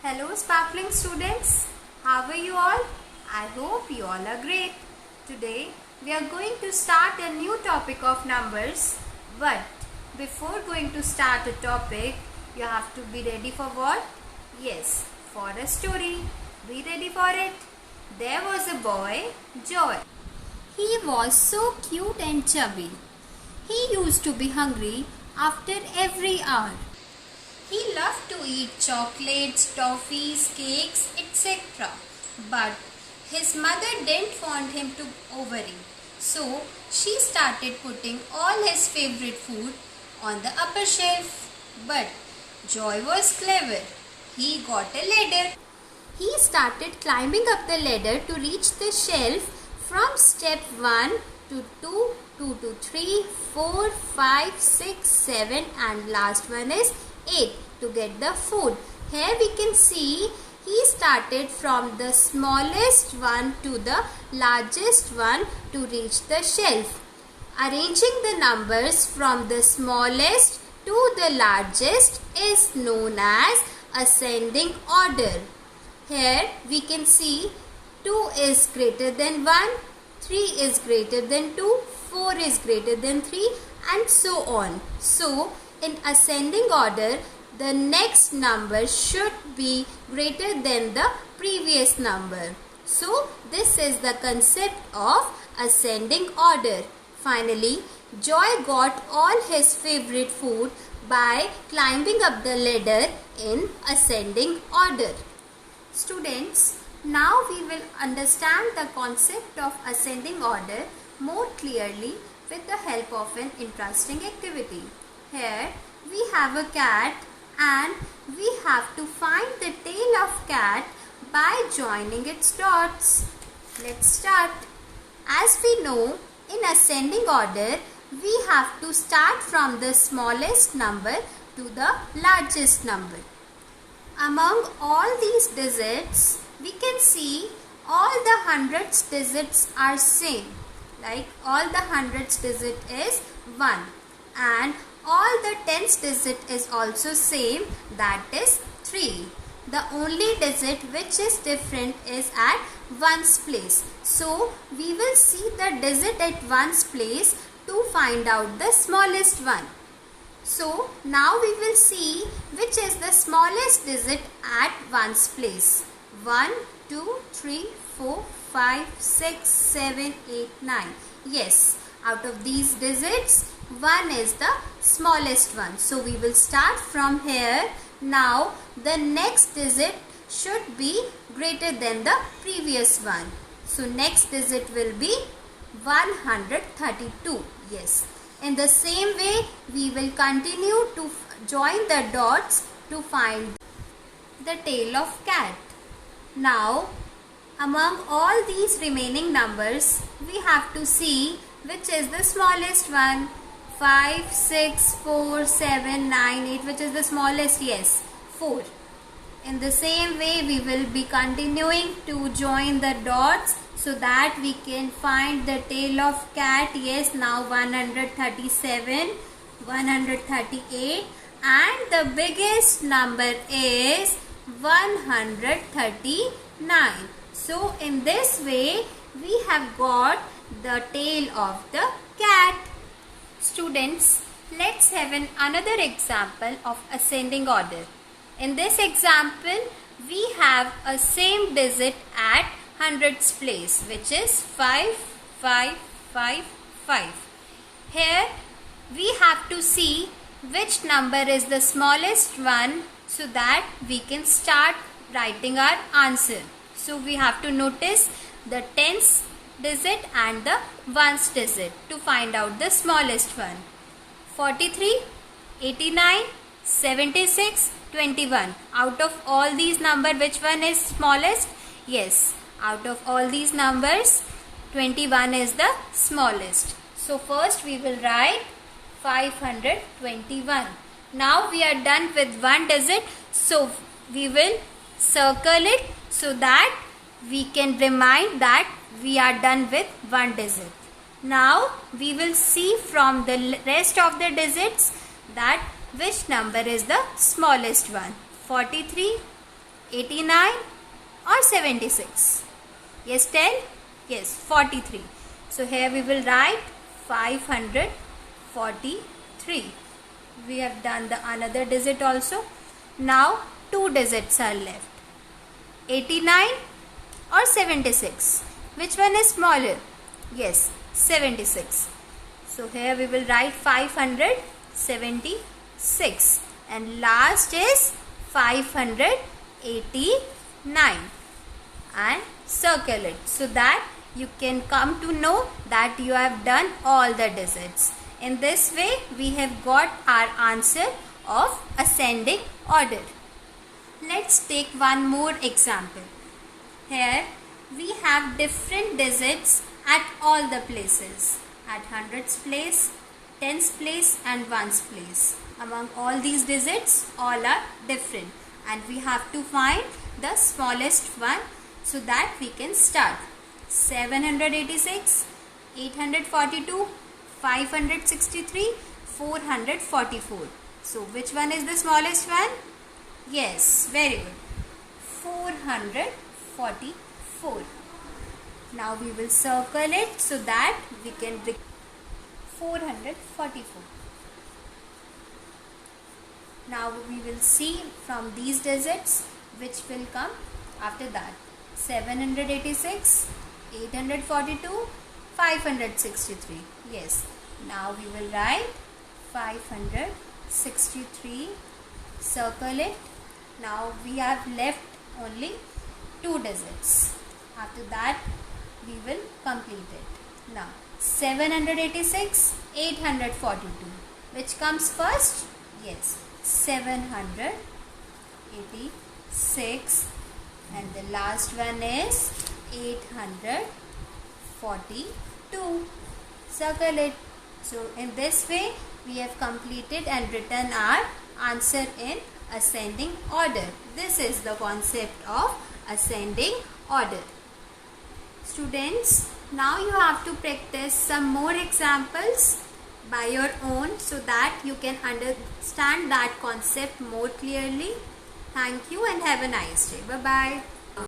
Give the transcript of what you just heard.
Hello sparkling students, how are you all? I hope you all are great. Today we are going to start a new topic of numbers, but before going to start a topic, you have to be ready for what? Yes, for a story. Be ready for it. There was a boy, Joy. He was so cute and chubby. He used to be hungry after every hour. He loved to eat chocolates, toffees, cakes, etc. But his mother didn't want him to overeat. So she started putting all his favorite food on the upper shelf. But Joy was clever. He got a ladder. He started climbing up the ladder to reach the shelf from step 1 to 2, 2 to 3, 4, 5, 6, 7 and last one is 8 to get the food. Here we can see he started from the smallest one to the largest one to reach the shelf. Arranging the numbers from the smallest to the largest is known as ascending order. Here we can see 2 is greater than 1, 3 is greater than 2, 4 is greater than 3 and so on. So in ascending order, the next number should be greater than the previous number. So this is the concept of ascending order. Finally, Joy got all his favorite food by climbing up the ladder in ascending order. Students, now we will understand the concept of ascending order more clearly with the help of an interesting activity. Here we have a cat and we have to find the tail of cat by joining its dots. Let's start. As we know, in ascending order, we have to start from the smallest number to the largest number. Among all these digits, we can see all the hundreds digits are same. Like all the hundreds digit is 1 and all the tens digit is also same, that is 3. The only digit which is different is at ones place. So we will see the digit at ones place to find out the smallest one. So now we will see which is the smallest digit at ones place. 1, 2, 3, 4, 5, 6, 7, 8, 9. Yes, out of these digits, 1 is the smallest one. So we will start from here. Now the next digit should be greater than the previous one. So next digit will be 132. Yes. In the same way, we will continue to join the dots to find the tail of cat. Now, among all these remaining numbers, we have to see which is the smallest one. 5, 6, 4, 7, 9, 8. Which is the smallest? Yes, 4. In the same way, we will be continuing to join the dots so that we can find the tail of cat. Yes, now 137, 138 and the biggest number is 139. So in this way, we have got the tail of the cat. Students, let's have another example of ascending order. In this example, we have a same digit at hundreds place, which is 5, 5, 5, 5. Here we have to see which number is the smallest one so that we can start writing our answer. So we have to notice the tens digit and the ones digit to find out the smallest one. 43, 89, 76, 21. Out of all these numbers, which one is smallest? Yes, out of all these numbers, 21 is the smallest. So first we will write 521. Now we are done with one digit. So we will circle it so that we can remind that we are done with one digit. Now we will see from the rest of the digits that which number is the smallest one. 43, 89 or 76? Yes, 10? Yes, 43. So here we will write 543. We have done the another digit also. Now 2 digits are left. 89 or 76? Which one is smaller? Yes, 76. So here we will write 576 and last is 589 and circle it so that you can come to know that you have done all the digits. In this way we have got our answer of ascending order. Let's take one more example. Here we have different digits at all the places. At hundreds place, tens place and ones place. Among all these digits, all are different. And we have to find the smallest one so that we can start. 786, 842, 563, 444. So which one is the smallest one? Yes, very good. 444. Now we will circle it so that we can 444. Now we will see from these digits which will come after that. 786, 842, 563. Yes. Now we will write 563. Circle it. Now we have left only 2 digits. After that we will complete it. Now 786, 842. Which comes first? Yes, 786 and the last one is 842. Circle it. So in this way we have completed and written our answer in ascending order. This is the concept of ascending order. Students, now you have to practice some more examples by your own so that you can understand that concept more clearly. Thank you and have a nice day. Bye-bye.